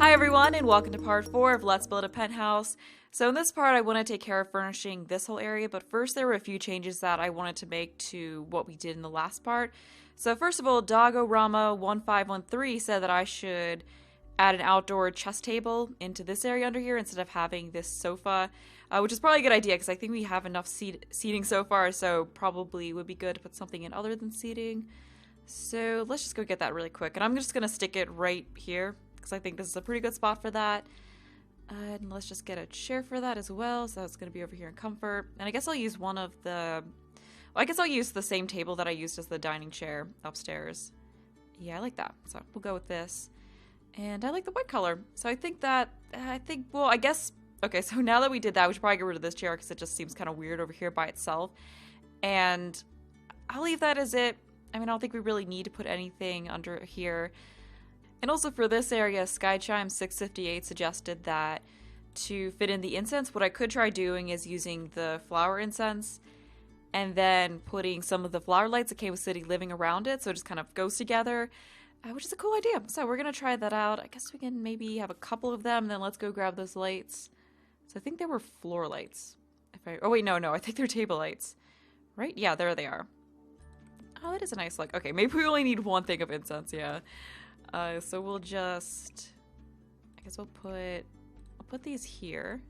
Hi everyone, and welcome to part 4 of Let's Build a Penthouse. So in this part I want to take care of furnishing this whole area, but first there were a few changes that I wanted to make to what we did in the last part. So first of all, Dogorama1513 said that I should add an outdoor chess table into this area under here instead of having this sofa, which is probably a good idea because I think we have enough seating so far, so probably would be good to put something in other than seating. So let's just go get that really quick, and I'm just going to stick it right here because I think this is a pretty good spot for that. And let's just get a chair for that as well, so that's going to be over here in comfort. And I guess I'll use one of the... Well, I guess I'll use the same table that I used as the dining chair upstairs. Yeah, I like that. So we'll go with this. And I like the white color. So I think that... well, I guess... Okay, so now that we did that, we should probably get rid of this chair because it just seems kind of weird over here by itself. And I'll leave that as it. I mean, I don't think we really need to put anything under here. And also for this area, Skychime658 suggested that to fit in the incense, what I could try doing is using the flower incense and then putting some of the flower lights that came with City Living around it, so it just kind of goes together, which is a cool idea. So we're going to try that out. I guess we can maybe have a couple of them, and then let's go grab those lights. So I think they were floor lights. Oh wait, no, I think they're table lights. Right? Yeah, there they are. Oh, that is a nice look. Okay, maybe we only need one thing of incense, yeah. So we'll just, I guess I'll put these here.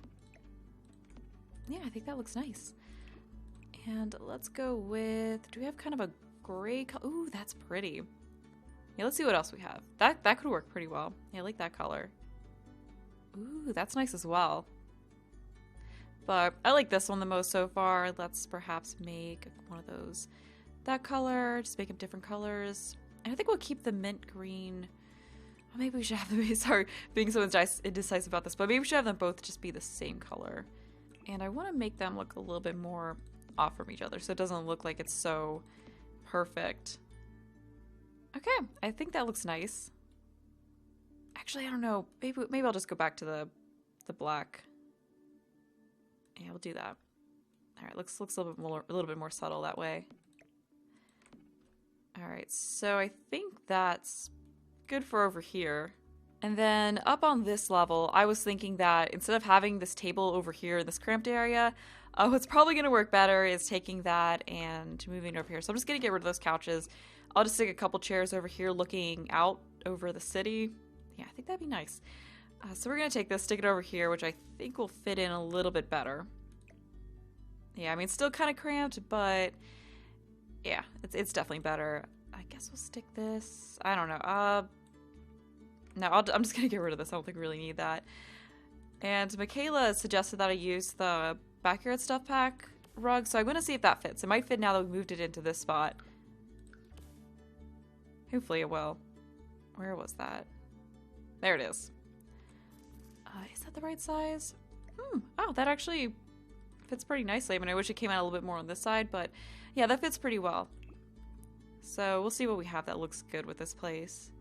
Yeah, I think that looks nice. And let's go with, do we have kind of a gray color? Ooh, that's pretty. Yeah, let's see what else we have. That could work pretty well. Yeah, I like that color. Ooh, that's nice as well. But I like this one the most so far. Let's perhaps make one of those that color, just make them different colors. And I think we'll keep the mint green. Well, maybe we should have them, sorry, being so indecisive about this, but maybe we should have them both just be the same color. And I want to make them look a little bit more off from each other so it doesn't look like it's so perfect. Okay, I think that looks nice. Actually, I don't know. Maybe I'll just go back to the black. Yeah, we'll do that. All right, looks a little bit more subtle that way. Alright, so I think that's good for over here. And then up on this level, I was thinking that instead of having this table over here in this cramped area, what's probably going to work better is taking that and moving it over here. So I'm just going to get rid of those couches. I'll just stick a couple chairs over here looking out over the city. Yeah, I think that'd be nice. So we're going to take this, stick it over here, which I think will fit in a little bit better. Yeah, I mean, it's still kind of cramped, but... yeah, it's definitely better. I guess we'll stick this. I don't know. No, I'm just gonna get rid of this. I don't think we really need that. And Michaela suggested that I use the backyard stuff pack rug, so I'm gonna see if that fits. It might fit now that we moved it into this spot. Hopefully it will. Where was that? There it is. Is that the right size? Oh, that actually fits pretty nicely. I mean, I wish it came out a little bit more on this side, but yeah, that fits pretty well. So we'll see what we have that looks good with this place.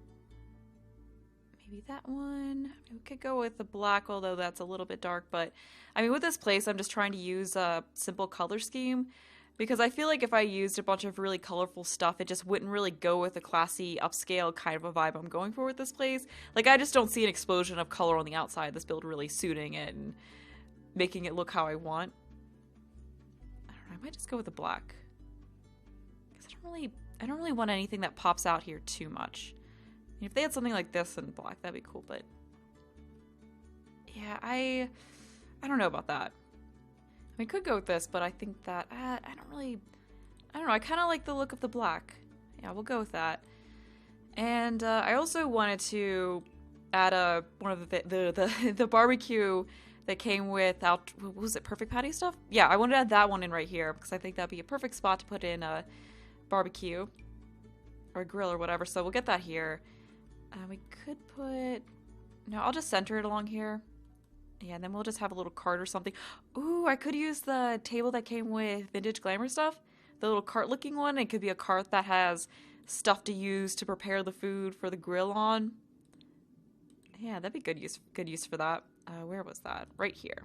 Maybe that one. We could go with the black, although that's a little bit dark. But I mean, with this place, I'm just trying to use a simple color scheme because I feel like if I used a bunch of really colorful stuff, it just wouldn't really go with the classy, upscale kind of a vibe I'm going for with this place. Like, I just don't see an explosion of color on the outside. This build really suiting it and making it look how I want. I might just go with the black. Because I don't really want anything that pops out here too much. I mean, if they had something like this in black, that'd be cool, but yeah, I don't know about that. I mean, could go with this, but I think that I don't know. I kind of like the look of the black. Yeah, we'll go with that. And I also wanted to add one of the barbecue that came with what was it, perfect patio stuff? Yeah, I wanted to add that one in right here because I think that'd be a perfect spot to put in a barbecue or a grill or whatever. So we'll get that here. We could put, no, I'll just center it along here. Yeah, and then we'll just have a little cart or something. Ooh, I could use the table that came with Vintage Glamour stuff. The little cart looking one. It could be a cart that has stuff to use to prepare the food for the grill on. Yeah, that'd be good use for that. Where was that? Right here.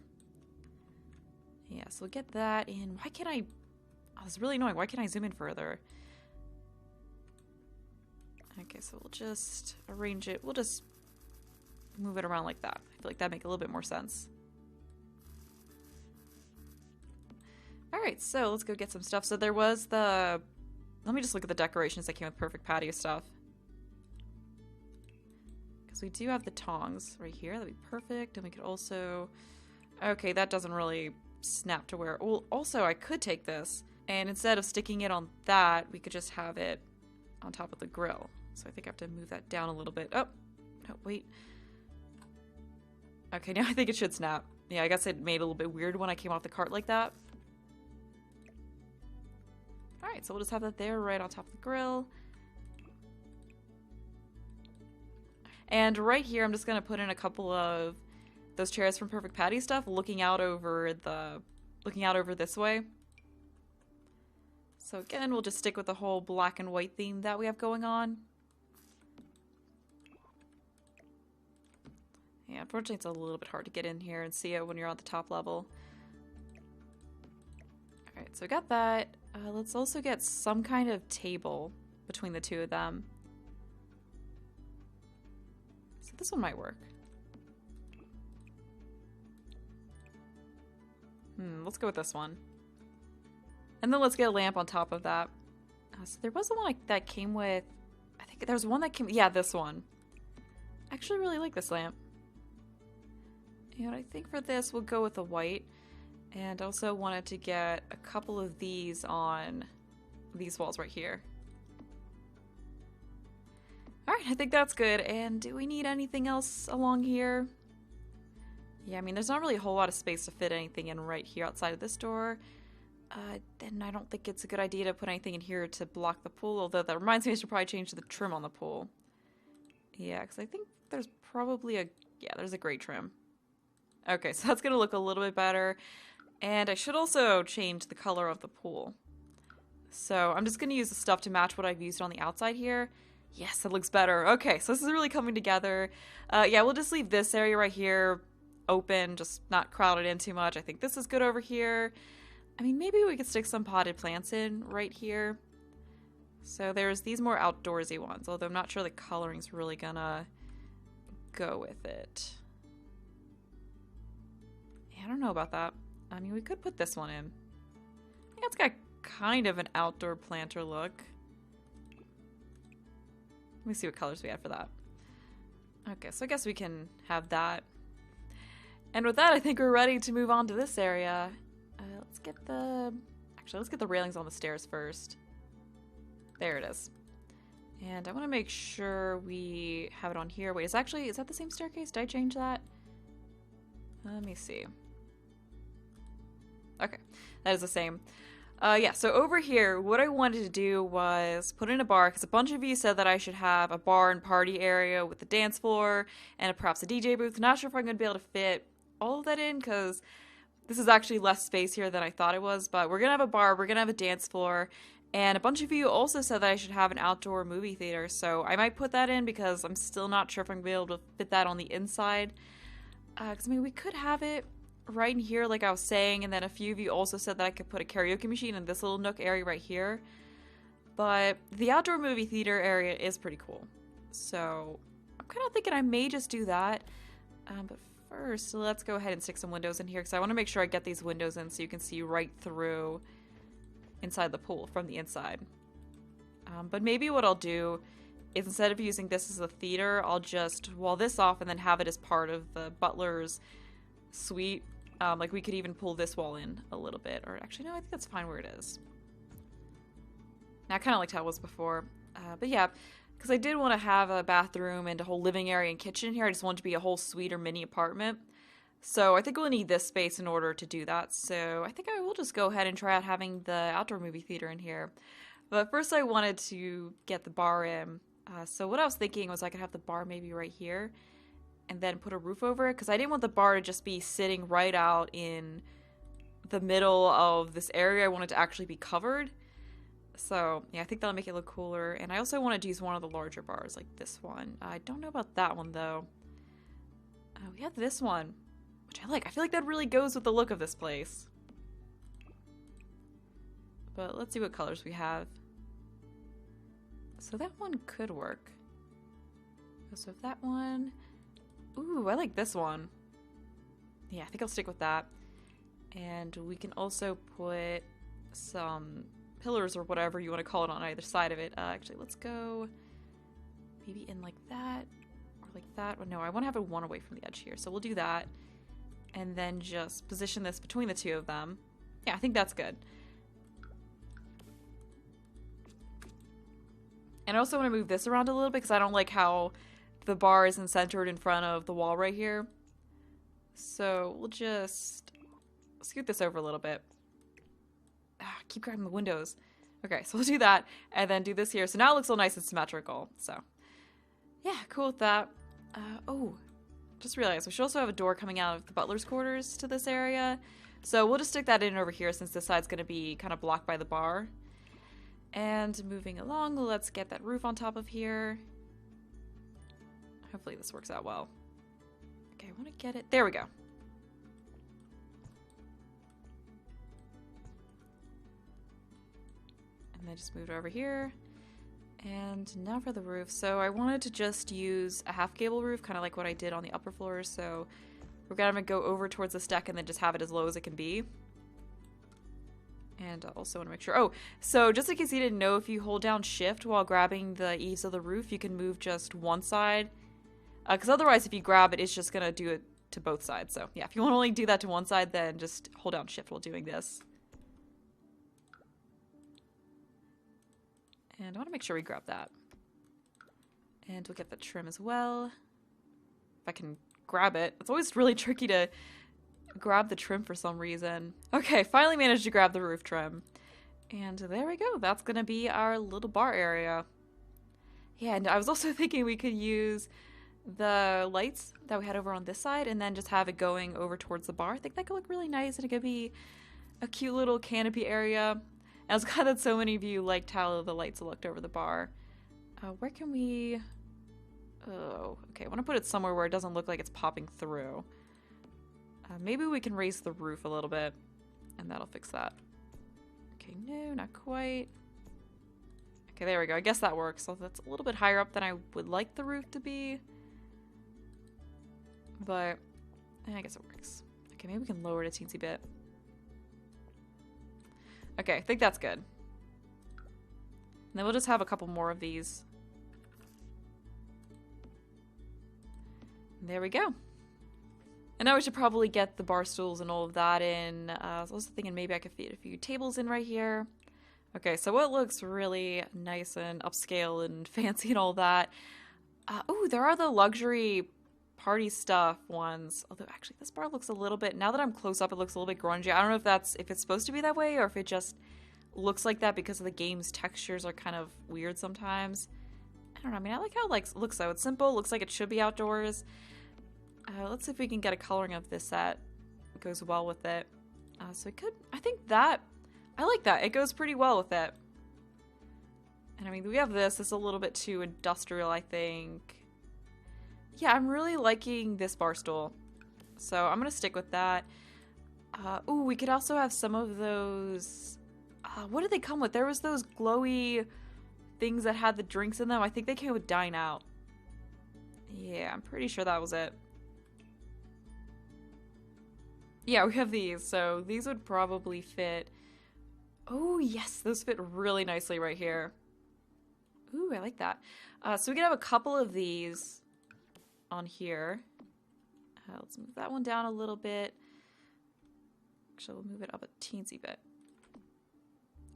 Yeah, so we'll get that in. Why can't I... Oh, it's really annoying. Why can't I zoom in further? Okay, so we'll just arrange it. We'll just move it around like that. I feel like that'd make a little bit more sense. Alright, so let's go get some stuff. So there was the... Let me just look at the decorations that came with perfect patio stuff. Because we do have the tongs right here. That'd be perfect. And we could also... Okay, that doesn't really snap to where... Well, also, I could take this, and instead of sticking it on that, we could just have it on top of the grill. So I think I have to move that down a little bit. Oh! No, wait. Okay, now I think it should snap. Yeah, I guess it made a little bit weird when I came off the cart like that. Alright, so we'll just have that there right on top of the grill. And right here, I'm just going to put in a couple of those chairs from Perfect Patty stuff, looking out over this way. So again, we'll just stick with the whole black and white theme that we have going on. Yeah, unfortunately it's a little bit hard to get in here and see it when you're on the top level. Alright, so we got that. Let's also get some kind of table between the two of them. So this one might work. Let's go with this one. And then let's get a lamp on top of that. So there was one that came with... I think there was one that came... Yeah, this one. I actually really like this lamp. And I think for this, we'll go with the white. And also wanted to get a couple of these on these walls right here. Alright, I think that's good. And do we need anything else along here? Yeah, I mean, there's not really a whole lot of space to fit anything in right here outside of this door. Then I don't think it's a good idea to put anything in here to block the pool, although that reminds me I should probably change the trim on the pool. Yeah, because I think there's probably a... Yeah, there's a gray trim. Okay, so that's going to look a little bit better. And I should also change the color of the pool. So I'm just going to use the stuff to match what I've used on the outside here. Yes, that looks better. Okay, so this is really coming together. Yeah, we'll just leave this area right here open, just not crowded in too much. I think this is good over here. I mean, maybe we could stick some potted plants in right here. So there's these more outdoorsy ones, although I'm not sure the coloring's really gonna go with it. Yeah, I don't know about that. I mean, we could put this one in. I think it's got kind of an outdoor planter look. Let me see what colors we have for that. Okay, so I guess we can have that. And with that, I think we're ready to move on to this area. Let's get the... Actually, let's get the railings on the stairs first. There it is. And I want to make sure we have it on here. Wait, is that the same staircase? Did I change that? Let me see. Okay, that is the same. Yeah, so over here, what I wanted to do was put in a bar, because a bunch of you said that I should have a bar and party area with the dance floor and perhaps a DJ booth. Not sure if I'm going to be able to fit all of that in, because this is actually less space here than I thought it was, but we're going to have a bar, we're going to have a dance floor, and a bunch of you also said that I should have an outdoor movie theater, so I might put that in because I'm still not sure if I'm going to be able to fit that on the inside. Because, I mean, we could have it right in here, like I was saying, and then a few of you also said that I could put a karaoke machine in this little nook area right here. But the outdoor movie theater area is pretty cool. So I'm kind of thinking I may just do that. But first, let's go ahead and stick some windows in here, because I want to make sure I get these windows in so you can see right through inside the pool from the inside. But maybe what I'll do is, instead of using this as a theater, I'll just wall this off and then have it as part of the butler's suite. Like, we could even pull this wall in a little bit. Or actually, no, I think that's fine where it is. Now, I kind of liked how it was before. But yeah, because I did want to have a bathroom and a whole living area and kitchen here. I just wanted it to be a whole suite or mini apartment. So I think we'll need this space in order to do that. So I think I will just go ahead and try out having the outdoor movie theater in here. But first I wanted to get the bar in. So what I was thinking was I could have the bar maybe right here and then put a roof over it, because I didn't want the bar to just be sitting right out in the middle of this area. I wanted to actually be covered. So yeah, I think that'll make it look cooler. And I also wanted to use one of the larger bars, like this one. I don't know about that one though. We have this one, which I like. I feel like that really goes with the look of this place. But let's see what colors we have. So that one could work. So if that one, Ooh, I like this one. Yeah, I think I'll stick with that. And we can also put some pillars or whatever you want to call it on either side of it. Actually, let's go maybe in like that or like that. Oh, no, I want to have it one away from the edge here. So we'll do that. And then just position this between the two of them. Yeah, I think that's good. And I also want to move this around a little bit because I don't like how the bar isn't centered in front of the wall right here. So we'll just scoot this over a little bit. Keep grabbing the windows. Okay, so we'll do that and then do this here. So now it looks all nice and symmetrical. So yeah, cool with that. Oh, just realized we should also have a door coming out of the butler's quarters to this area. So we'll just stick that in over here since this side's going to be kind of blocked by the bar. And moving along, let's get that roof on top of here. Hopefully this works out well. Okay, I want to get it. There we go. And then just move it over here. And now for the roof. So I wanted to just use a half gable roof, kind of like what I did on the upper floors. So we're going to go over towards this deck and then just have it as low as it can be. And I also want to make sure. Oh, so just in case you didn't know, if you hold down shift while grabbing the eaves of the roof, you can move just one side. Because otherwise, if you grab it, it's just going to do it to both sides. So yeah, if you want to only do that to one side, then just hold down shift while doing this. And I want to make sure we grab that. And we'll get the trim as well. If I can grab it. It's always really tricky to grab the trim for some reason. Okay, finally managed to grab the roof trim. And there we go. That's going to be our little bar area. Yeah, and I was also thinking we could use the lights that we had over on this side and then just have it going over towards the bar. I think that could look really nice and it could be a cute little canopy area. I was glad that so many of you liked how the lights looked over the bar. Where can we... Oh, okay. I want to put it somewhere where it doesn't look like it's popping through. Maybe we can raise the roof a little bit, and that'll fix that. Okay, no, not quite. Okay, there we go. I guess that works. So that's a little bit higher up than I would like the roof to be. But I guess it works. Okay, maybe we can lower it a teensy bit. Okay, I think that's good. And then we'll just have a couple more of these. And there we go. And now we should probably get the bar stools and all of that in. I was also thinking maybe I could fit a few tables in right here. Okay, so what looks really nice and upscale and fancy and all that. Oh, there are the luxury party stuff ones. Although actually this bar looks a little bit, now that I'm close up, it looks a little bit grungy. I don't know if it's supposed to be that way or if it just looks like that because of the game's textures are kind of weird sometimes. I don't know. I mean, I like how it looks though. It's simple. Looks like it should be outdoors. Let's see if we can get a coloring of this that goes well with it. So it could, I think that, I like that. It goes pretty well with it. And I mean, we have this. This is a little bit too industrial, I think. Yeah, I'm really liking this bar stool. So I'm going to stick with that. Ooh, we could also have some of those, what did they come with? There was those glowy things that had the drinks in them. I think they came with Dine Out. Yeah, I'm pretty sure that was it. Yeah, we have these, so these would probably fit. Oh, yes, those fit really nicely right here. Ooh, I like that. So we can have a couple of these on here. Let's move that one down a little bit. Actually, we'll move it up a teensy bit.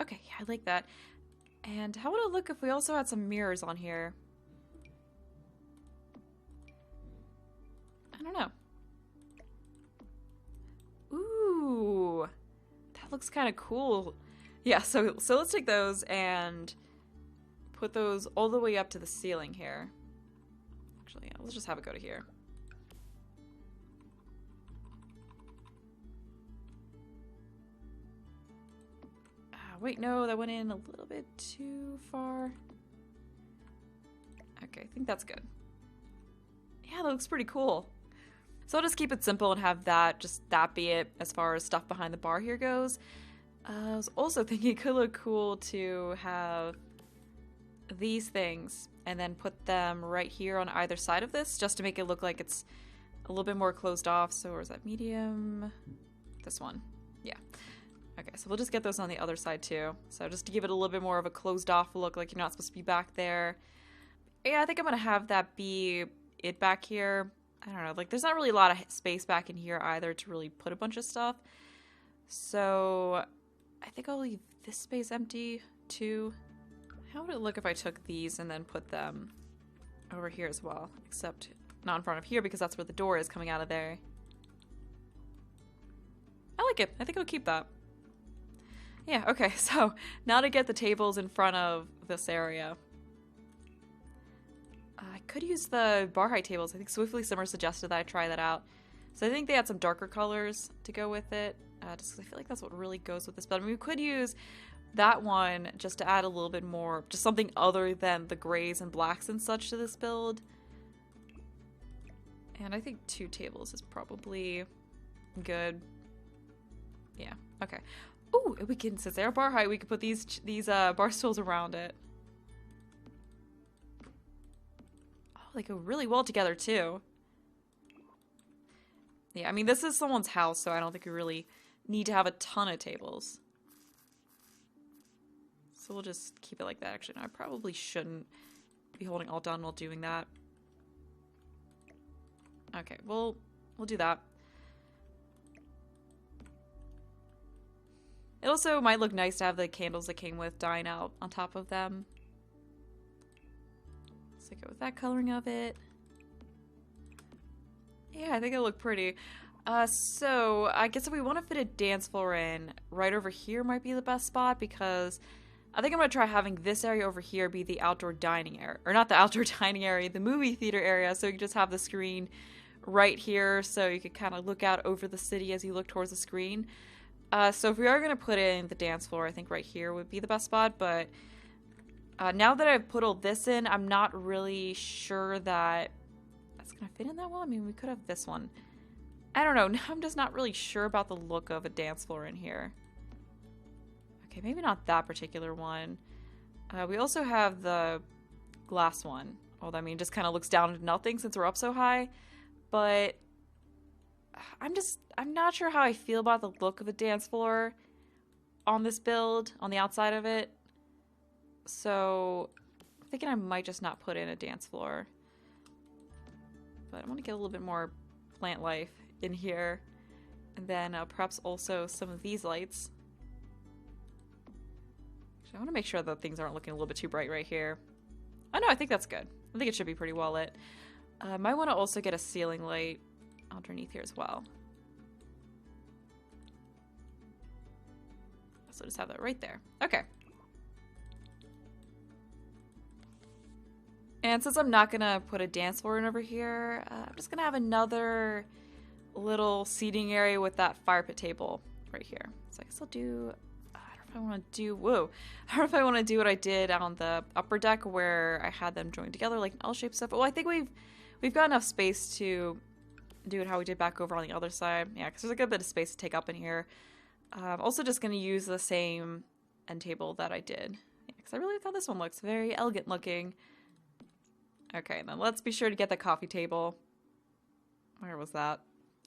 Okay, yeah, I like that. And how would it look if we also had some mirrors on here? I don't know. Ooh, that looks kind of cool. Yeah, so let's take those and put those all the way up to the ceiling here. Actually, yeah, let's just have it go to here. Wait, no, that went in a little bit too far. Okay, I think that's good. Yeah, that looks pretty cool. So I'll just keep it simple and have that be it as far as stuff behind the bar here goes. I was also thinking it could look cool to have these things and then put them right here on either side of this just to make it look like it's a little bit more closed off. So where's that medium? This one. Yeah. Okay, so we'll just get those on the other side too. So just to give it a little bit more of a closed off look, like you're not supposed to be back there. Yeah, I think I'm gonna have that be it back here. I don't know, like there's not really a lot of space back in here either to really put a bunch of stuff. So I think I'll leave this space empty too. How would it look if I took these and then put them over here as well? Except not in front of here because that's where the door is coming out of there. I like it. I think I'll keep that. Yeah, okay, so now to get the tables in front of this area. I could use the bar height tables. I think Swiftly Simmer suggested that I try that out. So I think they had some darker colors to go with it. Just because I feel like that's what really goes with this. But I mean, we could use that one just to add a little bit more, just something other than the grays and blacks and such to this build. And I think 2 tables is probably good. Yeah, okay. Ooh, we can, since they're bar height, we could put these bar stools around it. Oh, they go really well together too. Yeah, I mean, this is someone's house, so I don't think we really need to have a ton of tables. So we'll just keep it like that. Actually, no, I probably shouldn't be holding Alt down while doing that. Okay, we'll do that. It also might look nice to have the candles that came with Dine Out on top of them. So go with that coloring of it. Yeah, I think it'll look pretty. So I guess if we want to fit a dance floor in, right over here might be the best spot because I think I'm going to try having this area over here be the outdoor dining area. Or not the outdoor dining area, the movie theater area. So you can just have the screen right here so you can kind of look out over the city as you look towards the screen. So if we are going to put in the dance floor, I think right here would be the best spot. But now that I've put all this in, I'm not really sure that that's going to fit in that well. I mean, we could have this one. I don't know. I'm just not really sure about the look of a dance floor in here. Okay, maybe not that particular one. We also have the glass one. Although, I mean, just kind of looks down to nothing since we're up so high. But I'm not sure how I feel about the look of a dance floor on this build, on the outside of it. So I'm thinking I might just not put in a dance floor. But I want to get a little bit more plant life in here. And then perhaps also some of these lights. Actually, I want to make sure that things aren't looking a little bit too bright right here. Oh no, I think that's good. I think it should be pretty well lit. Might want to also get a ceiling light underneath here as well. So just have that right there. Okay. And since I'm not gonna put a dance floor in over here, I'm just gonna have another little seating area with that fire pit table right here. So I guess I'll do, I don't know if I want to do, whoa. I don't know if I want to do what I did on the upper deck where I had them joined together like an L-shaped stuff. Well, I think we've got enough space to do it how we did back over on the other side. Yeah, because there's a good bit of space to take up in here. I'm also just going to use the same end table that I did. Yeah, because I really thought this one looks very elegant looking. Okay, then let's be sure to get the coffee table. Where was that?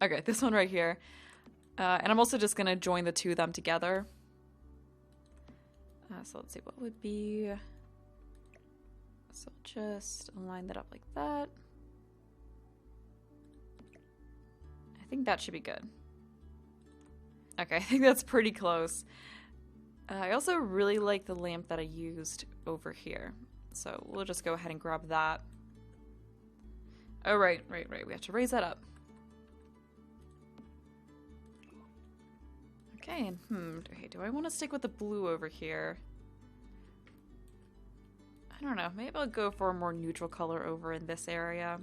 Okay, this one right here. And I'm also just going to join the two of them together. So let's see, what would be... So just line that up like that. I think that should be good. Okay, I think that's pretty close. I also really like the lamp that I used over here. So we'll just go ahead and grab that. Oh, right. We have to raise that up. Okay, and okay, do I want to stick with the blue over here? I don't know. Maybe I'll go for a more neutral color over in this area.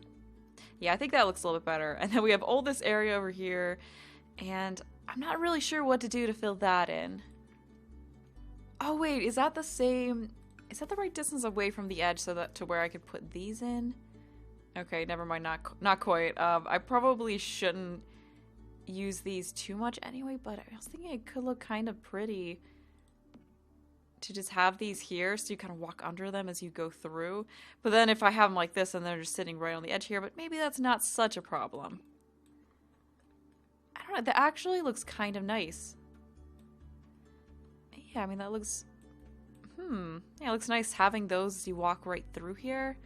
Yeah, I think that looks a little bit better. And then we have all this area over here. And I'm not really sure what to do to fill that in. Oh, wait. Is that the same... Is that the right distance away from the edge so that to where I could put these in? Okay, never mind. Not quite. I probably shouldn't use these too much anyway, but I was thinking it could look kind of pretty to just have these here so you kind of walk under them as you go through. But then if I have them like this and they're just sitting right on the edge here, but maybe that's not such a problem. don't know, that actually looks kind of nice. Yeah, I mean, that looks... Yeah, it looks nice having those as you walk right through here.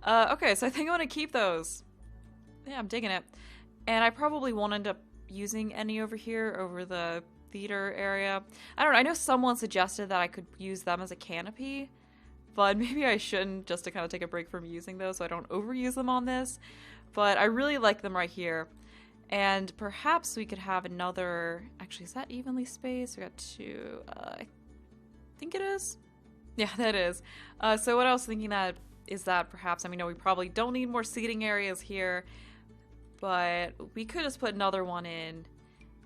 Okay, so I think I want to keep those. Yeah, I'm digging it. And I probably won't end up using any over here, over the theater area. I don't know, I know someone suggested that I could use them as a canopy, but maybe I shouldn't, just to kind of take a break from using those so I don't overuse them on this. But I really like them right here. And perhaps we could have another... Actually, is that evenly spaced? We got two... I think it is. Yeah, that is. So what I was thinking that is that perhaps... I mean, no, we probably don't need more seating areas here. But we could just put another one in.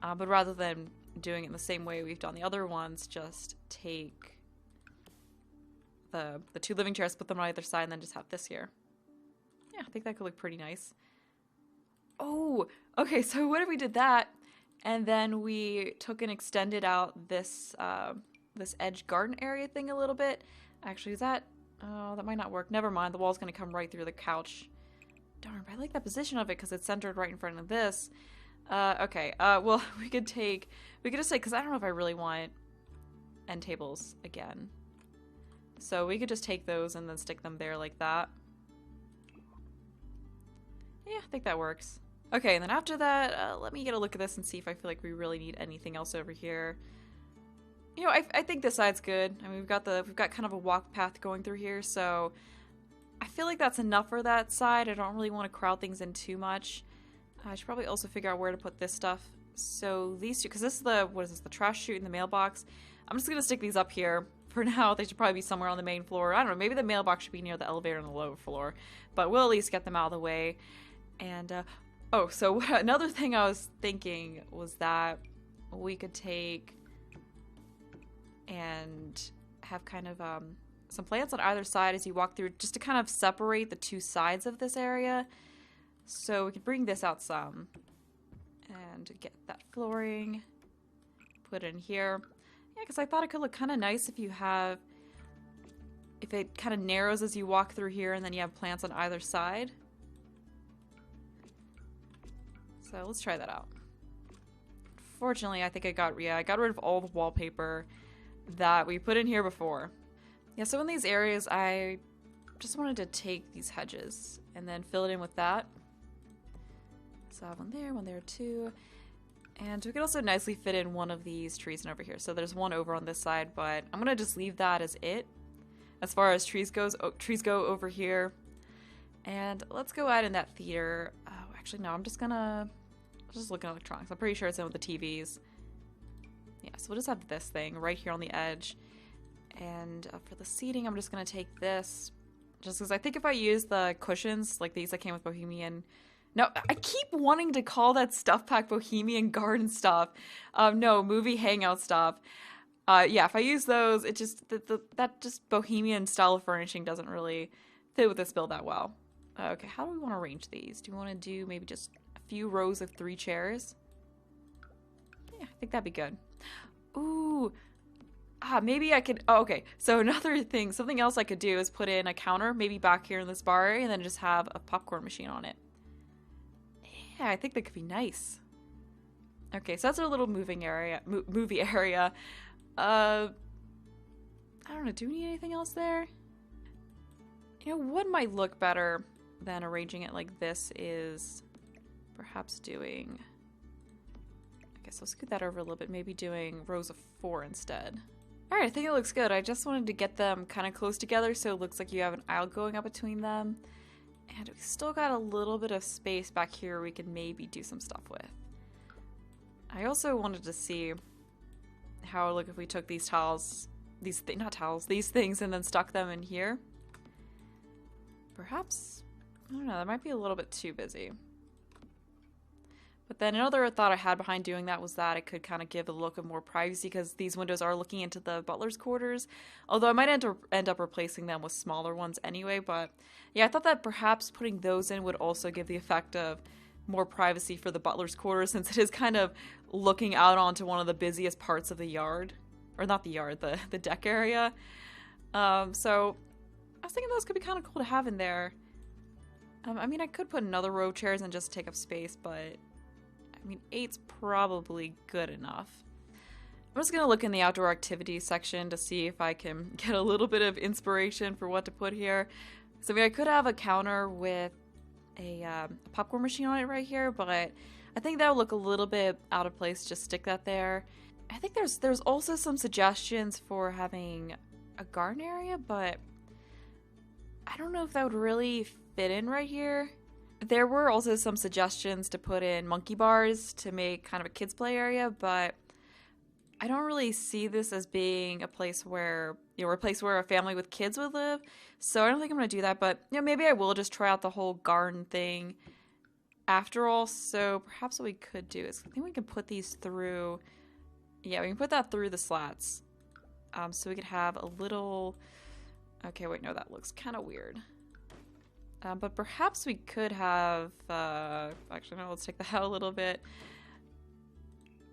But rather than doing it in the same way we've done the other ones, just take the two living chairs, put them on either side, and then just have this here. Yeah, I think that could look pretty nice. Oh, okay, so what if we did that, and then we took and extended out this this edge garden area thing a little bit? Actually, is that... Oh, that might not work. Never mind, the wall's gonna come right through the couch. Darn, but I like that position of it because it's centered right in front of this. Okay, well, we could just take, because I don't know if I really want end tables again. So we could just take those and then stick them there like that. Yeah, I think that works. Okay, and then after that, let me get a look at this and see if I feel like we really need anything else over here. You know, I think this side's good. I mean, we've got kind of a walk path going through here, so I feel like that's enough for that side. I don't really want to crowd things in too much. I should probably also figure out where to put this stuff. So these two, because this is the, what is this, the trash chute and the mailbox. I'm just going to stick these up here. For now, they should probably be somewhere on the main floor. I don't know, maybe the mailbox should be near the elevator on the lower floor. But we'll at least get them out of the way. And, oh, so another thing I was thinking was that we could take and have kind of some plants on either side as you walk through, just to kind of separate the two sides of this area. So we could bring this out some and get that flooring put in here. Yeah, because I thought it could look kind of nice if you have, if it kind of narrows as you walk through here and then you have plants on either side. So let's try that out. Fortunately, I think I got rid of all the wallpaper that we put in here before. Yeah, so in these areas, I just wanted to take these hedges and then fill it in with that. So I have one there too. And we could also nicely fit in one of these trees in over here. So there's one over on this side, but I'm gonna just leave that as it. As far as trees go over here. And let's go out in that theater. Oh, actually no, I'm just looking at electronics. I'm pretty sure it's in with the TVs. Yeah, so we'll just have this thing right here on the edge. And for the seating, I'm just gonna take this. Just because I think if I use the cushions, like these that came with Bohemian... No, I keep wanting to call that stuff pack Bohemian Garden stuff. No, movie hangout stuff. Yeah, if I use those, it just that just Bohemian style of furnishing doesn't really fit with this build that well. Okay, how do we want to arrange these? Do we want to do maybe just a few rows of 3 chairs? Yeah, I think that'd be good. Ooh, maybe I could. Oh, okay. So another thing, something else I could do is put in a counter, maybe back here in this bar area, and then just have a popcorn machine on it. Yeah, I think that could be nice. Okay, so that's our little movie area. I don't know, do we need anything else there? You know, what might look better than arranging it like this is perhaps doing... I guess I'll scoot that over a little bit, maybe doing rows of 4 instead. Alright, I think it looks good. I just wanted to get them kind of close together so it looks like you have an aisle going up between them. And we still got a little bit of space back here we could maybe do some stuff with. I also wanted to see how it would look if we took these tiles, these things and then stuck them in here. Perhaps, I don't know, that might be a little bit too busy. But then another thought I had behind doing that was that it could kind of give a look of more privacy because these windows are looking into the butler's quarters. Although I might end up replacing them with smaller ones anyway. But yeah, I thought that perhaps putting those in would also give the effect of more privacy for the butler's quarters since it is kind of looking out onto one of the busiest parts of the yard. Or not the yard, the deck area. So I was thinking those could be kind of cool to have in there. I mean, I could put another row of chairs and just take up space, but... I mean, 8's probably good enough. I'm just gonna look in the outdoor activities section to see if I can get a little bit of inspiration for what to put here. So I mean, I could have a counter with a popcorn machine on it right here, but I think that would look a little bit out of place. Just stick that there. I think there's also some suggestions for having a garden area, but I don't know if that would really fit in right here. There were also some suggestions to put in monkey bars to make kind of a kids play area, but I don't really see this as being a place where, a place where a family with kids would live. So I don't think I'm going to do that, but maybe I will just try out the whole garden thing after all. So perhaps what we could do is, I think we can put these through, yeah, we can put that through the slats. So we could have a little, okay, wait, no, that looks kind of weird. But perhaps we could have, actually no, let's take that out a little bit.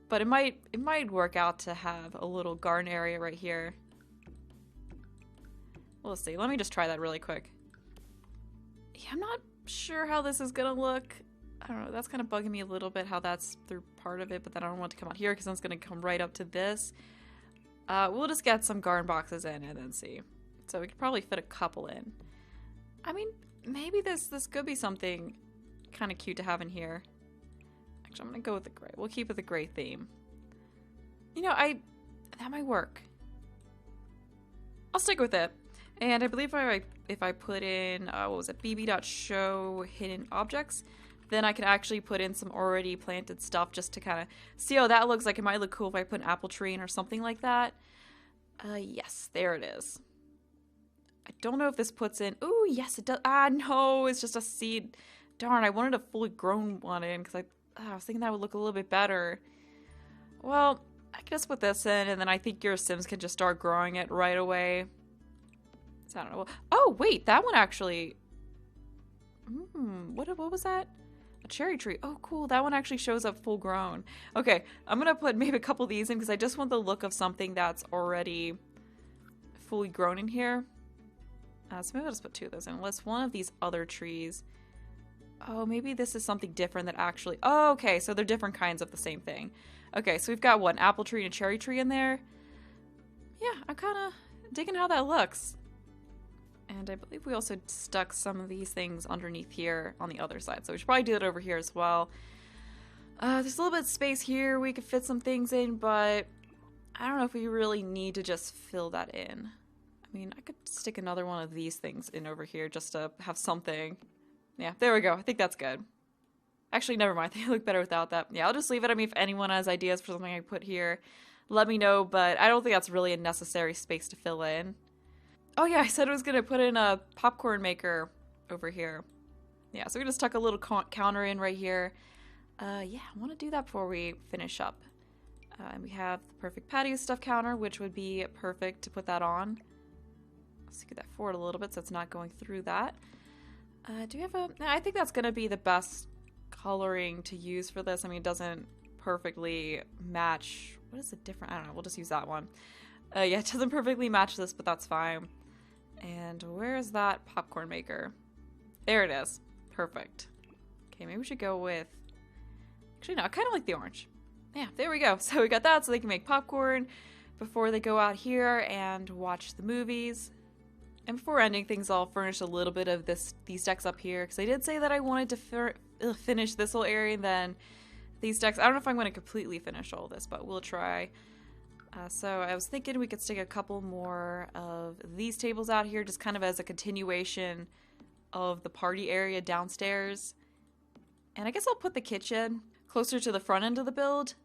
But it might work out to have a little garden area right here. We'll see. Let me just try that really quick. Yeah, I'm not sure how this is gonna look. I don't know. That's kind of bugging me a little bit how that's through part of it, but then I don't want it to come out here because then it's gonna come right up to this. We'll just get some garden boxes in and then see. So we could probably fit a couple in. I mean, maybe this could be something kind of cute to have in here. Actually, I'm gonna go with the gray. We'll keep with the gray theme. That might work. I'll stick with it. And I believe if I put in, what was it, bb.show hidden objects, then I can actually put in some already planted stuff just to kind of see how that looks like. It might look cool if I put an apple tree in or something like that. Yes, there it is. I don't know if this puts in, ooh, yes it does. Ah, no, it's just a seed. Darn, I wanted a fully grown one in because I was thinking that would look a little bit better. Well, I can just put this in, and then I think your Sims can just start growing it right away. So I don't know. Oh, wait, that one actually... what was that? A cherry tree. Oh, cool. That one actually shows up full grown. Okay, I'm going to put maybe a couple of these in because I just want the look of something that's already fully grown in here. So maybe I'll just put 2 of those in, unless one of these other trees... Oh, maybe this is something different that actually... Oh, okay, so they're different kinds of the same thing. Okay, so we've got, what, an apple tree and a cherry tree in there? Yeah, I'm kind of digging how that looks. And I believe we also stuck some of these things underneath here on the other side. So we should probably do it over here as well. There's a little bit of space here. We could fit some things in, but I don't know if we really need to just fill that in. I mean, I could stick another one of these things in over here just to have something... Yeah, there we go. I think that's good. Actually, never mind. They look better without that. Yeah, I'll just leave it. I mean, if anyone has ideas for something I put here, let me know, but I don't think that's really a necessary space to fill in. Oh yeah, I said I was going to put in a popcorn maker over here. Yeah, so we just tuck a little counter in right here. Yeah, I want to do that before we finish up. And we have the perfect patio stuff counter, which would be perfect to put that on. Let's get that forward a little bit so it's not going through that. Do we have a... I think that's going to be the best coloring to use for this. I mean, it doesn't perfectly match... What is it different? I don't know. We'll just use that one. Yeah, it doesn't perfectly match this, but that's fine. And where is that popcorn maker? There it is. Perfect. Okay, maybe we should go with... Actually, no, I kind of like the orange. Yeah, there we go. So we got that so they can make popcorn before they go out here and watch the movies. And before ending things, I'll furnish a little bit of these decks up here, because I did say that I wanted to finish this whole area, and then these decks. I don't know if I'm going to completely finish all this, but we'll try. So I was thinking we could stick a couple more of these tables out here, just kind of as a continuation of the party area downstairs. And I guess I'll put the kitchen closer to the front end of the build,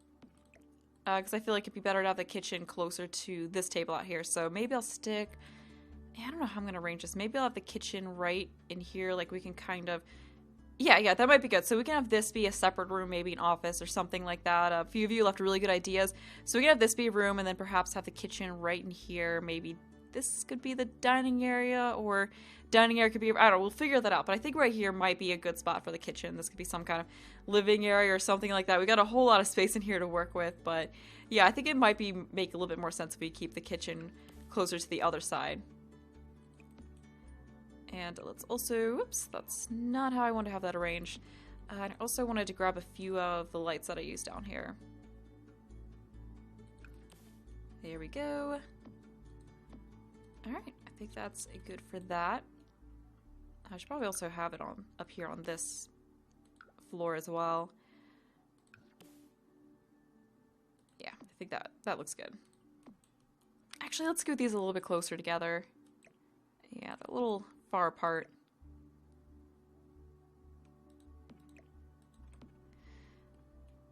because I feel like it'd be better to have the kitchen closer to this table out here. So maybe I'll stick... I don't know how I'm going to arrange this. Maybe I'll have the kitchen right in here. Like we can kind of... Yeah, that might be good. So we can have this be a separate room, maybe an office or something like that. A few of you left really good ideas. So we can have this be a room and then perhaps have the kitchen right in here. Maybe this could be the dining area, or dining area could be... I don't know. We'll figure that out. But I think right here might be a good spot for the kitchen. This could be some kind of living area or something like that. We got a whole lot of space in here to work with. But yeah, I think it might make a little bit more sense if we keep the kitchen closer to the other side. And let's also, oops, that's not how I want to have that arranged. I also wanted to grab a few of the lights that I used down here. There we go. Alright, I think that's good for that. I should probably also have it on up here on this floor as well. Yeah, I think that looks good. Actually, let's scoot these a little bit closer together. Yeah, they're a little far apart.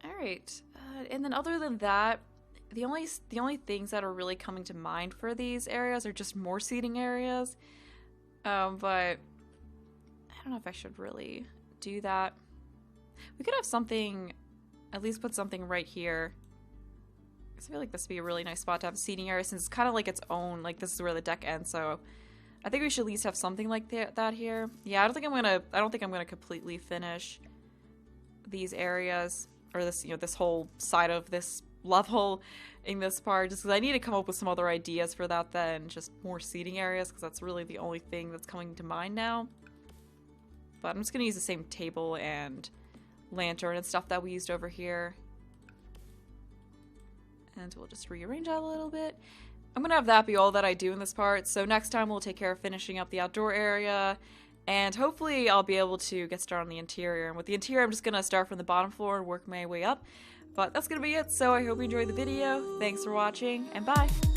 Alright, and then other than that, the only things that are really coming to mind for these areas are just more seating areas. But I don't know if I should really do that. We could have something, at least put something right here. I feel like this would be a really nice spot to have a seating area since it's kind of like its own, like this is where the deck ends, so I think we should at least have something like that here. Yeah, I don't think I'm gonna completely finish these areas or this, you know, this whole side of this level in this part, just because I need to come up with some other ideas for that than just more seating areas, because that's really the only thing that's coming to mind now. But I'm just gonna use the same table and lantern and stuff that we used over here. And we'll just rearrange that a little bit. I'm gonna have that be all that I do in this part, so next time we'll take care of finishing up the outdoor area, and hopefully I'll be able to get started on the interior. And with the interior, I'm just gonna start from the bottom floor and work my way up. But that's gonna be it, so I hope you enjoyed the video. Thanks for watching, and bye!